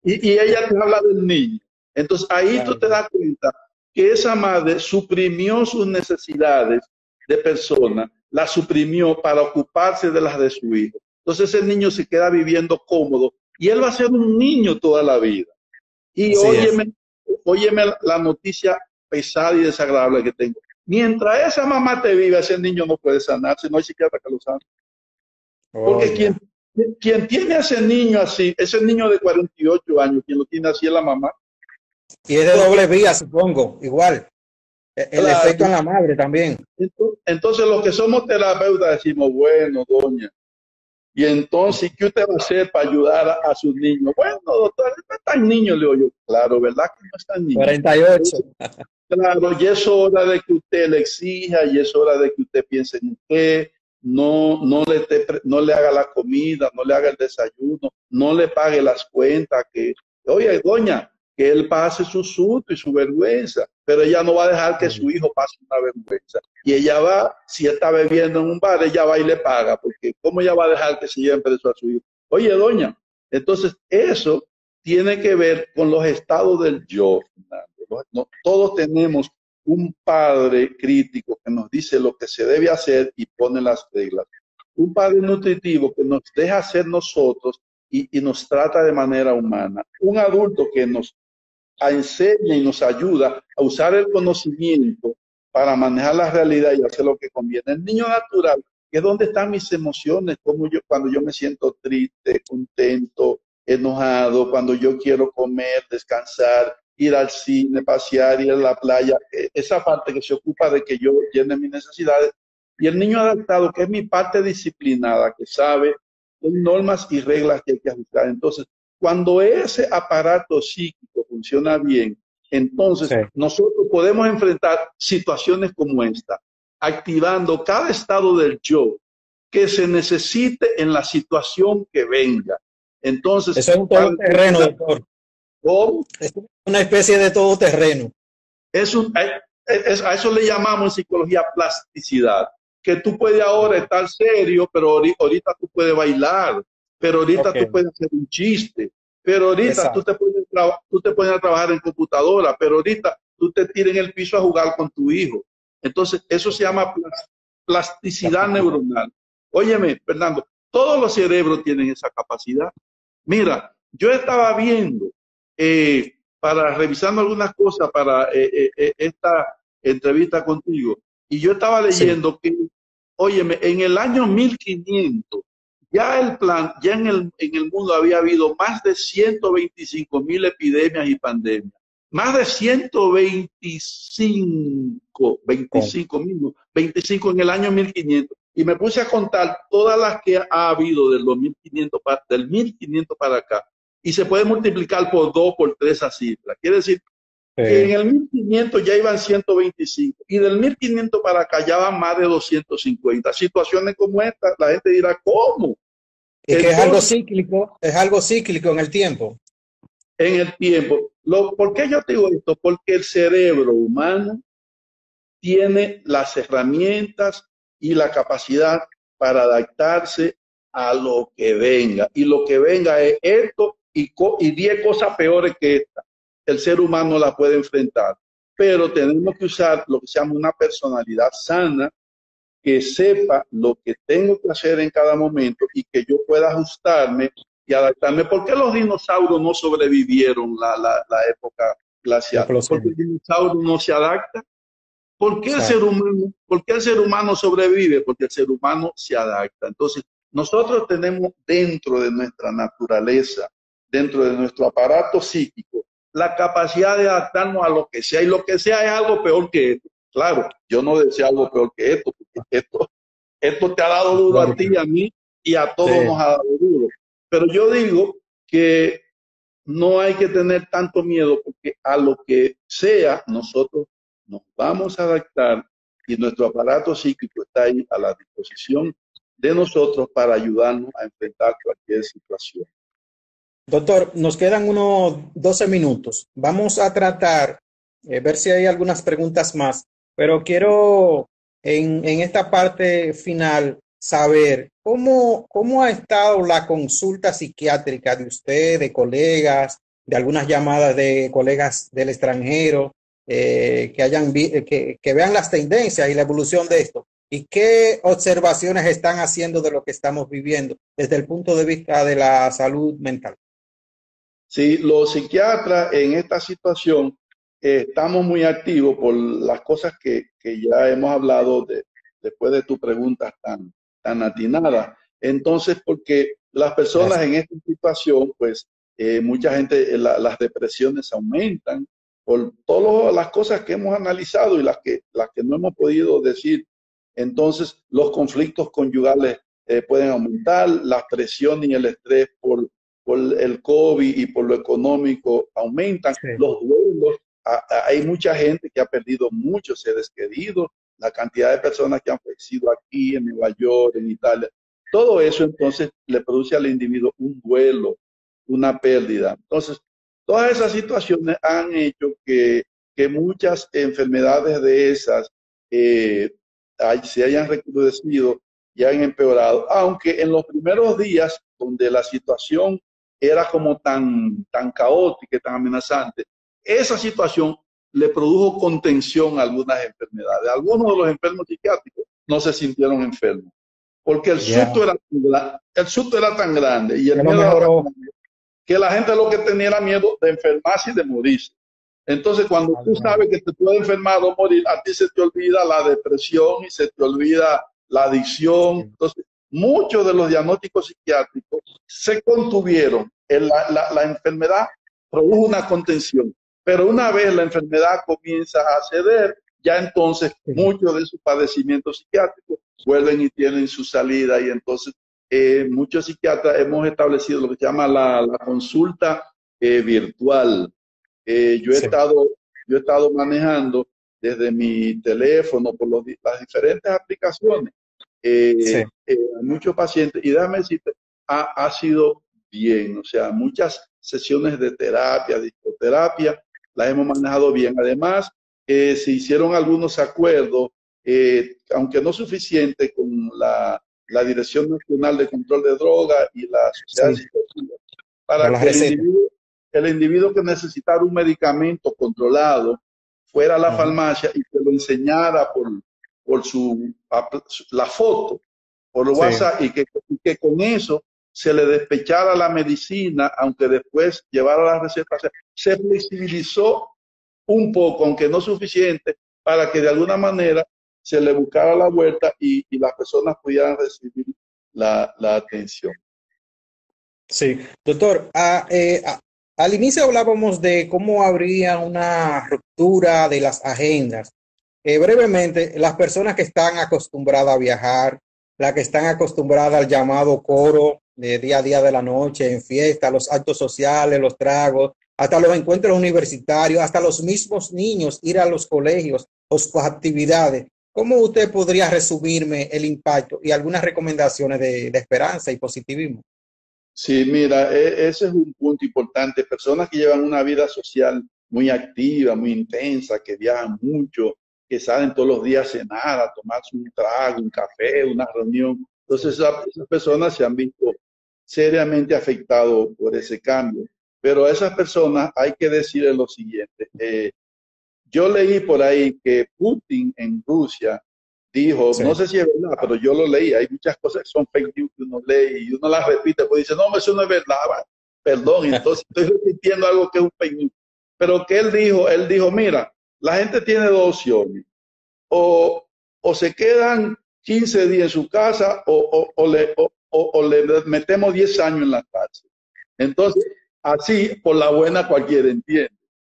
Y ella te habla del niño. Entonces ahí tú te das cuenta que esa madre suprimió sus necesidades de persona, la suprimió para ocuparse de las de su hijo. Entonces ese niño se queda viviendo cómodo y él va a ser un niño toda la vida. Y óyeme la noticia pesada y desagradable que tengo. Mientras esa mamá te vive, ese niño no puede sanarse, no hay psiquiatra que lo sane. Porque quien tiene a ese niño así, ese niño de 48 años, quien lo tiene así es la mamá. Y es de doble vía, supongo, igual. El efecto en la madre también. Entonces, los que somos terapeutas decimos, bueno, doña, y entonces, ¿qué usted va a hacer para ayudar a sus niños? Bueno, doctor, no están niños, le digo yo. Claro, ¿verdad que no están niños? 48. Claro, y es hora de que usted le exija, y es hora de que usted piense en usted, no le haga la comida, no le haga el desayuno, no le pague las cuentas. Oye, doña, que él pase su susto y su vergüenza, pero ella no va a dejar que su hijo pase una vergüenza. Y ella va, si está bebiendo en un bar, ella va y le paga, porque ¿cómo ella va a dejar que se lleven preso a su hijo? Oye, doña, entonces eso tiene que ver con los estados del yo, Fernando. No, todos tenemos un padre crítico que nos dice lo que se debe hacer y pone las reglas. Un padre nutritivo que nos deja ser nosotros y nos trata de manera humana. Un adulto que nos enseña y nos ayuda a usar el conocimiento para manejar la realidad y hacer lo que conviene. El niño natural, que es donde están mis emociones, como yo, cuando yo me siento triste, contento, enojado, cuando yo quiero comer, descansar, ir al cine, pasear, ir a la playa, esa parte que se ocupa de que yo llene mis necesidades. Y el niño adaptado, que es mi parte disciplinada, que sabe normas y reglas que hay que ajustar. Entonces, cuando ese aparato psíquico funciona bien, entonces Sí. nosotros podemos enfrentar situaciones como esta, activando cada estado del yo que se necesite en la situación que venga. Entonces, Eso es un todoterreno, doctor. ¿cómo? Es una especie de todoterreno. A eso le llamamos en psicología plasticidad, que tú puedes ahora estar serio, pero ahorita tú puedes bailar, pero ahorita tú puedes hacer un chiste, pero ahorita tú te pones a trabajar en computadora, pero ahorita tú te tiras en el piso a jugar con tu hijo. Entonces, eso se llama plasticidad neuronal. Óyeme, Fernando, todos los cerebros tienen esa capacidad. Mira, yo estaba viendo, para revisando algunas cosas para esta entrevista contigo, y yo estaba leyendo que, óyeme, en el año 1500, ya en el mundo había habido más de 125,000 epidemias y pandemias. Más de 25 en el año 1500. Y me puse a contar todas las que ha habido del 1500 para acá. Y se puede multiplicar por 2, por 3 esa cifra. Quiere decir que en el 1500 ya iban 125. Y del 1500 para acá ya van más de 250. Situaciones como esta, la gente dirá, ¿cómo? Y que es algo cíclico en el tiempo. En el tiempo. ¿Por qué yo te digo esto? Porque el cerebro humano tiene las herramientas y la capacidad para adaptarse a lo que venga. Y lo que venga es esto y 10 cosas peores que esta. El ser humano la puede enfrentar. Pero tenemos que usar lo que se llama una personalidad sana, que sepa lo que tengo que hacer en cada momento y que yo pueda ajustarme y adaptarme. ¿Por qué los dinosaurios no sobrevivieron la época glacial? Porque el dinosaurio no se adapta. ¿Por qué el ser humano sobrevive? Porque el ser humano se adapta. Entonces, nosotros tenemos dentro de nuestra naturaleza, dentro de nuestro aparato psíquico, la capacidad de adaptarnos a lo que sea, y lo que sea es algo peor que esto. Claro, yo no deseo algo peor que esto, porque esto te ha dado duro a ti, a mí y a todos nos ha dado duro. Pero yo digo que no hay que tener tanto miedo, porque a lo que sea, nosotros nos vamos a adaptar y nuestro aparato psíquico está ahí a la disposición de nosotros para ayudarnos a enfrentar cualquier situación. Doctor, nos quedan unos 12 minutos. Vamos a tratar, ver si hay algunas preguntas más, pero quiero en esta parte final saber cómo ha estado la consulta psiquiátrica de usted, de colegas, de algunas llamadas de colegas del extranjero, que vean las tendencias y la evolución de esto. ¿Y qué observaciones están haciendo de lo que estamos viviendo desde el punto de vista de la salud mental? Sí, los psiquiatras en esta situación estamos muy activos por las cosas que ya hemos hablado después de tu pregunta tan atinada. Entonces, porque las personas en esta situación, pues mucha gente, las depresiones aumentan por todas las cosas que hemos analizado y las que no hemos podido decir. Entonces, los conflictos conyugales pueden aumentar, la presión y el estrés por el COVID y por lo económico aumentan, los duelos, hay mucha gente que ha perdido muchos seres queridos, la cantidad de personas que han fallecido aquí en Nueva York, en Italia, todo eso entonces le produce al individuo un duelo, una pérdida. Entonces, Todas esas situaciones han hecho que muchas enfermedades de esas se hayan recrudecido y han empeorado, aunque en los primeros días donde la situación era como tan caótica y tan amenazante, esa situación le produjo contención a algunas enfermedades. Algunos de los enfermos psiquiátricos no se sintieron enfermos, porque el susto era tan grande y el miedo era tan grande, que la gente lo que tenía era miedo de enfermarse y de morirse. Entonces, cuando tú sabes que te puede enfermar o morir, a ti se te olvida la depresión y se te olvida la adicción. Entonces, muchos de los diagnósticos psiquiátricos se contuvieron. La enfermedad produjo una contención, pero una vez la enfermedad comienza a ceder, ya entonces muchos de sus padecimientos psiquiátricos vuelven y tienen su salida, y entonces muchos psiquiatras hemos establecido lo que se llama la consulta virtual. Yo he estado manejando desde mi teléfono por las diferentes aplicaciones a muchos pacientes, y déjame decirte, ha sido bien. O sea, muchas sesiones de terapia, de psicoterapia, las hemos manejado bien. Además, se hicieron algunos acuerdos, aunque no suficiente, con la Dirección Nacional de Control de Drogas y la Sociedad Psiquiátrica, para que el individuo que necesitara un medicamento controlado fuera a la farmacia y se lo enseñara por la foto, por WhatsApp, y que con eso se le despechara la medicina, aunque después llevara la receta. O sea, se flexibilizó un poco, aunque no suficiente, para que de alguna manera se le buscara la vuelta y las personas pudieran recibir la atención. Sí, doctor, al inicio hablábamos de cómo habría una ruptura de las agendas. Brevemente, las personas que están acostumbradas a viajar, las que están acostumbradas al llamado coro de día a día de la noche, en fiesta, los actos sociales, los tragos, hasta los encuentros universitarios, hasta los mismos niños ir a los colegios o sus actividades. ¿Cómo usted podría resumirme el impacto y algunas recomendaciones de esperanza y positivismo? Sí, mira, ese es un punto importante. Personas que llevan una vida social muy activa, muy intensa, que viajan mucho, que salen todos los días a cenar, a tomarse un trago, un café, una reunión. Entonces, esas personas se han visto seriamente afectadas por ese cambio. Pero a esas personas hay que decirles lo siguiente. Yo leí por ahí que Putin en Rusia dijo, no sé si es verdad, pero yo lo leí, hay muchas cosas que son fake news que uno lee y uno las repite, pues dice, no, eso no es verdad, perdón, entonces estoy repitiendo algo que es un fake news. Pero que él dijo, mira, la gente tiene dos opciones, o se quedan 15 días en su casa o le metemos 10 años en la cárcel. Entonces, así por la buena cualquiera entiende.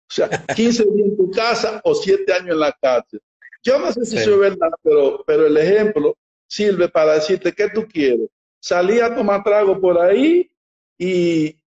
O sea, 15 días en tu casa o 7 años en la cárcel. Yo no sé si eso es verdad, pero el ejemplo sirve para decirte qué tú quieres. Salir a tomar trago por ahí y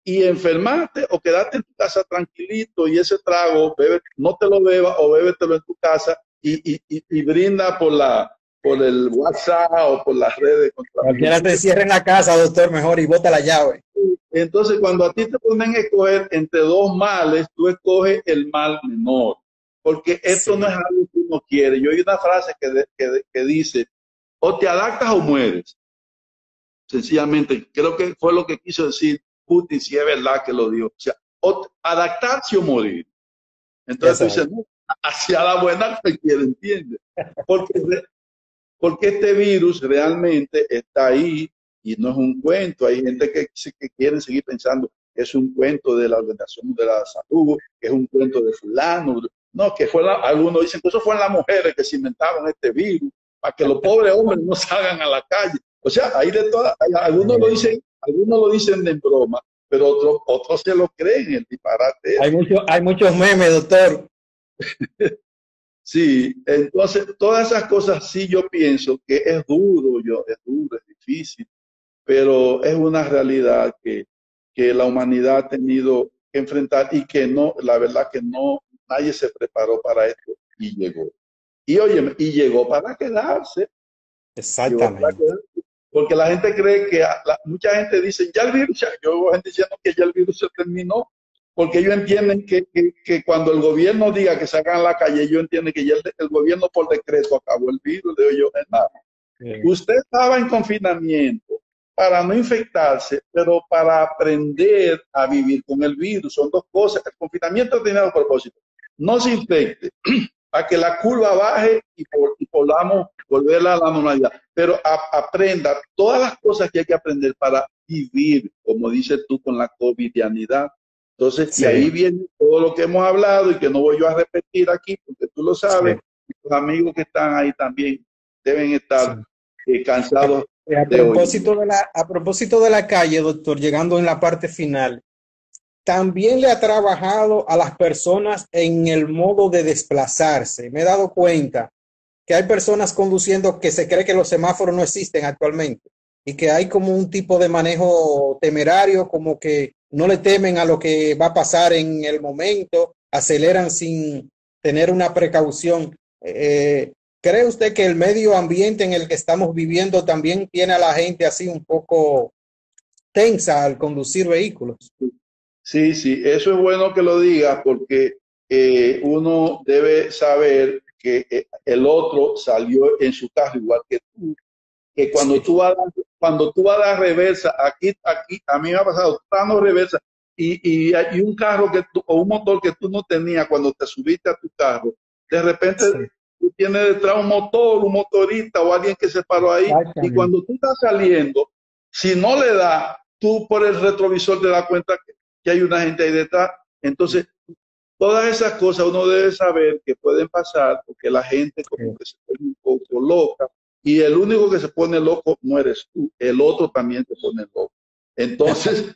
enfermarte, o quedarte en tu casa tranquilito y ese trago no te lo bebas o bébetelo en tu casa y brinda por el WhatsApp o por las redes. Cualquiera te cierra en la casa, doctor, mejor, y bota la llave. Entonces, cuando a ti te ponen a escoger entre dos males, tú escoges el mal menor, porque esto no es algo que uno quiere. Yo oí una frase que dice, o te adaptas o mueres. Sencillamente, creo que fue lo que quiso decir Putin, si es verdad que lo dijo. O sea, o adaptarse o morir. Entonces tú dices, no, hacia la buena cualquiera entiende. Porque este virus realmente está ahí y no es un cuento. Hay gente que quiere seguir pensando que es un cuento de la Organización de la Salud, que es un cuento de fulano. No, que algunos dicen que eso fueron las mujeres que se inventaron este virus para que los pobres hombres no salgan a la calle. O sea, hay de todas, algunos lo dicen de broma, pero otros se lo creen, el disparate. Hay muchos memes, doctor. Sí, entonces todas esas cosas sí yo pienso que es duro, es difícil, pero es una realidad que la humanidad ha tenido que enfrentar y que no, la verdad que no, nadie se preparó para esto y llegó. Y oye, y llegó para quedarse. Exactamente. Porque la gente cree que, mucha gente dice, ya el virus, yo veo gente diciendo que ya el virus se terminó. porque ellos entienden que cuando el gobierno diga que salgan a la calle, ellos entienden que ya el gobierno por decreto acabó el virus. Le digo yo, nada. Usted estaba en confinamiento para no infectarse, pero para aprender a vivir con el virus. Son dos cosas. El confinamiento tiene dos propósitos. No se infecte, para que la curva baje y podamos volver a la normalidad. Pero aprenda todas las cosas que hay que aprender para vivir, como dices tú, con la covidianidad. Entonces, sí. Y ahí viene todo lo que hemos hablado y que no voy yo a repetir aquí, porque tú lo sabes. Sí. Los amigos que están ahí también deben estar cansados. A propósito de la calle, doctor, llegando en la parte final, también le ha trabajado a las personas en el modo de desplazarse. Me he dado cuenta que hay personas conduciendo que se cree que los semáforos no existen actualmente y que hay como un tipo de manejo temerario, como que no le temen a lo que va a pasar en el momento, aceleran sin tener una precaución. ¿Cree usted que el medio ambiente en el que estamos viviendo también tiene a la gente así un poco tensa al conducir vehículos? Sí, sí, eso es bueno que lo digas porque uno debe saber que el otro salió en su carro igual que tú, que cuando, sí. Cuando tú vas a dar reversa, aquí, a mí me ha pasado, tú estás dando reversa y hay un carro o un motor que tú no tenías cuando te subiste a tu carro, de repente sí. Tú tienes detrás un motor, un motorista o alguien que se paró ahí y cuando tú estás saliendo, si no le da, tú por el retrovisor te das cuenta que hay una gente ahí detrás. Entonces, todas esas cosas uno debe saber que pueden pasar porque la gente como que se pone un poco loca y el único que se pone loco no eres tú, el otro también te pone loco. Entonces,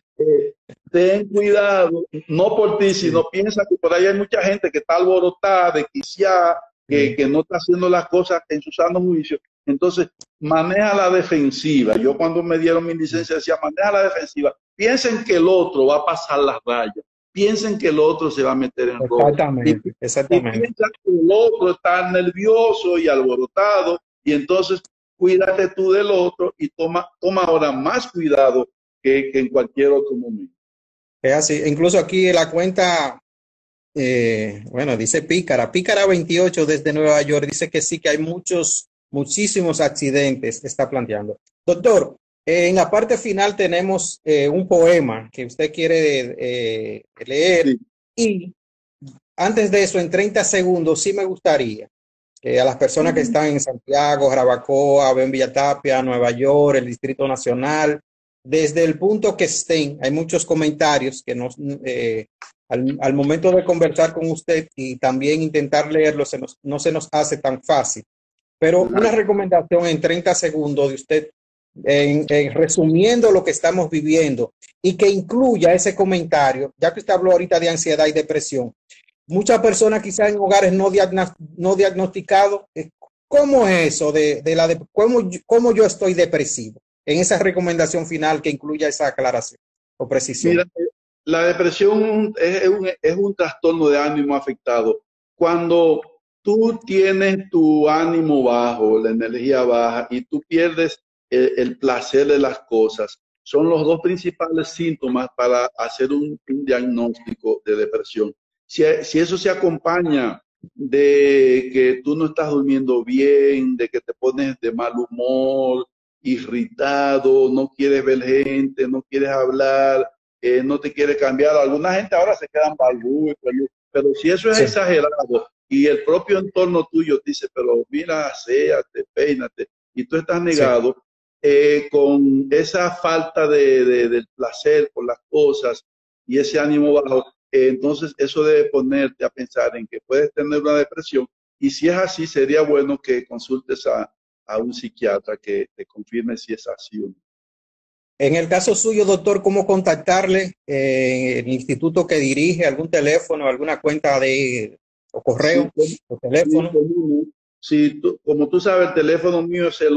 ten cuidado, no por ti, sino piensa que por ahí hay mucha gente que está alborotada, desquiciada, que no está haciendo las cosas en su sano juicio. Entonces, maneja la defensiva. Yo cuando me dieron mi licencia decía, maneja la defensiva. Piensen que el otro va a pasar las rayas. Piensen que el otro se va a meter en robo. Exactamente. Y piensan que el otro está nervioso y alborotado. Y entonces, cuídate tú del otro y toma ahora más cuidado que en cualquier otro momento. Es así. Incluso aquí en la cuenta, bueno, dice Pícara 28 desde Nueva York, dice que sí, que hay muchísimos accidentes, está planteando. Doctor, en la parte final tenemos un poema que usted quiere leer sí. Y antes de eso, en 30 segundos, sí me gustaría a las personas que están en Santiago, Jarabacoa, Ben Villatapia, Nueva York, el Distrito Nacional, desde el punto que estén, hay muchos comentarios que al momento de conversar con usted y también intentar leerlos no se nos hace tan fácil. Pero una recomendación en 30 segundos de usted, resumiendo lo que estamos viviendo y que incluya ese comentario, ya que usted habló ahorita de ansiedad y depresión. Muchas personas quizás en hogares no diagnosticados, ¿cómo es eso cómo yo estoy depresivo? En esa recomendación final que incluya esa aclaración o precisión. Mira, la depresión es un trastorno de ánimo afectado. Cuando tú tienes tu ánimo bajo, la energía baja y tú pierdes el placer de las cosas, son los dos principales síntomas para hacer un diagnóstico de depresión. Si eso se acompaña de que tú no estás durmiendo bien, de que te pones de mal humor, irritado, no quieres ver gente, no quieres hablar, no te quieres cambiar. Alguna gente ahora se quedan balbúes, pero si eso es exagerado y el propio entorno tuyo te dice, pero mira, aséate, peínate, y tú estás negado con esa falta del placer por las cosas y ese ánimo bajo, entonces eso debe ponerte a pensar en que puedes tener una depresión y si es así, sería bueno que consultes a un psiquiatra que te confirme si es así o no. En el caso suyo, doctor, ¿cómo contactarle? El instituto que dirige, algún teléfono, alguna cuenta o correo o teléfono. Sí, como tú sabes, el teléfono mío es el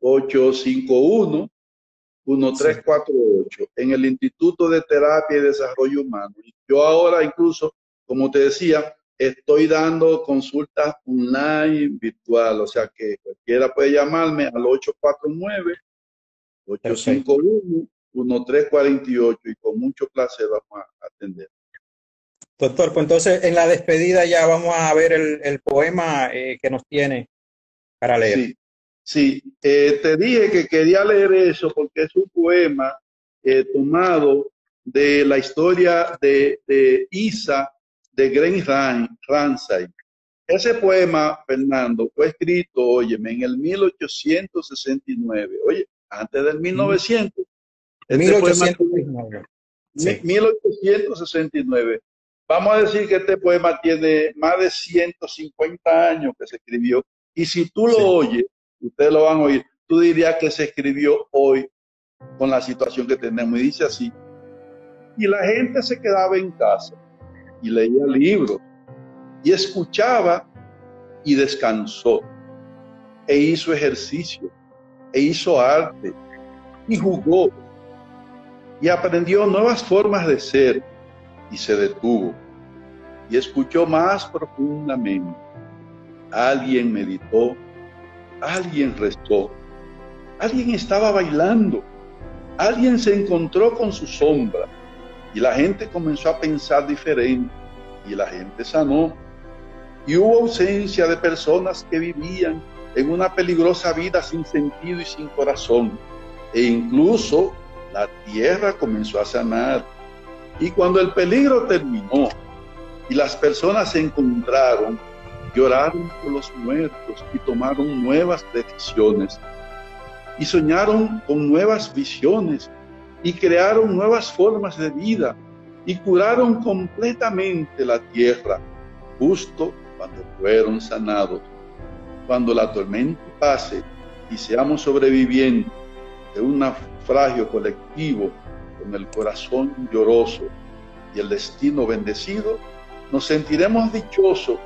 849-851-1348 en el Instituto de Terapia y Desarrollo Humano. Yo ahora incluso, como te decía, estoy dando consultas online virtual, o sea que cualquiera puede llamarme al 849-851-1348 1348 y con mucho placer vamos a atender. Doctor, pues entonces en la despedida ya vamos a ver el poema que nos tiene para leer. Sí, te dije que quería leer eso porque es un poema tomado de la historia de Isa de Gren Ramsay. Ese poema, Fernando, fue escrito, óyeme, en el 1869, oye, antes del 1900. 1869. Sí. 1869. Vamos a decir que este poema tiene más de 150 años que se escribió. Y si tú lo oyes, ustedes lo van a oír, tú dirías que se escribió hoy con la situación que tenemos. Y dice así: y la gente se quedaba en casa y leía libros y escuchaba y descansó e hizo ejercicio e hizo arte y jugó y aprendió nuevas formas de ser y se detuvo y escuchó más profundamente. Alguien meditó, alguien rezó, alguien estaba bailando, alguien se encontró con su sombra y la gente comenzó a pensar diferente y la gente sanó. Y hubo ausencia de personas que vivían en una peligrosa vida sin sentido y sin corazón. E incluso la tierra comenzó a sanar. Y cuando el peligro terminó y las personas se encontraron, lloraron por los muertos y tomaron nuevas decisiones. Y soñaron con nuevas visiones y crearon nuevas formas de vida y curaron completamente la tierra, justo cuando fueron sanados. Cuando la tormenta pase y seamos sobrevivientes de un naufragio colectivo con el corazón lloroso y el destino bendecido, nos sentiremos dichosos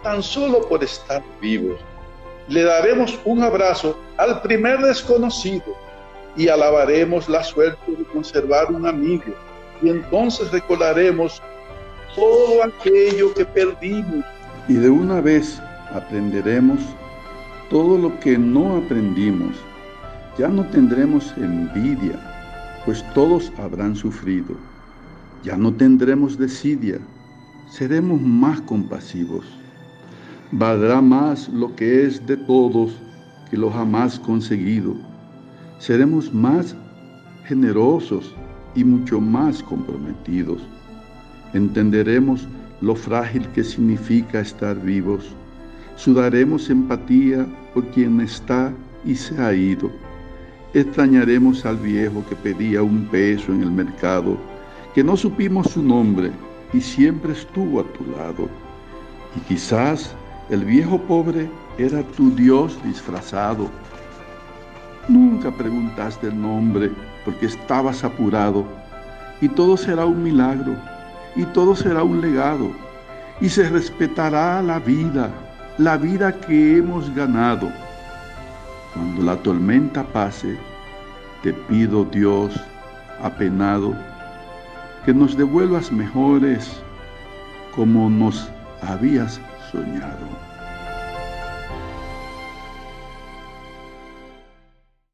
tan solo por estar vivos. Le daremos un abrazo al primer desconocido y alabaremos la suerte de conservar un amigo, y entonces recordaremos todo aquello que perdimos. Y de una vez aprenderemos todo lo que no aprendimos. Ya no tendremos envidia, pues todos habrán sufrido. Ya no tendremos desidia, seremos más compasivos. Valdrá más lo que es de todos que lo jamás conseguido. Seremos más generosos y mucho más comprometidos. Entenderemos lo frágil que significa estar vivos. Sudaremos empatía por quien está y se ha ido. Extrañaremos al viejo que pedía un peso en el mercado, que no supimos su nombre y siempre estuvo a tu lado. Y quizás el viejo pobre era tu Dios disfrazado. Nunca preguntaste el nombre porque estabas apurado, y todo será un milagro, y todo será un legado, y se respetará la vida que hemos ganado. Cuando la tormenta pase, te pido, Dios apenado, que nos devuelvas mejores como nos habías soñado.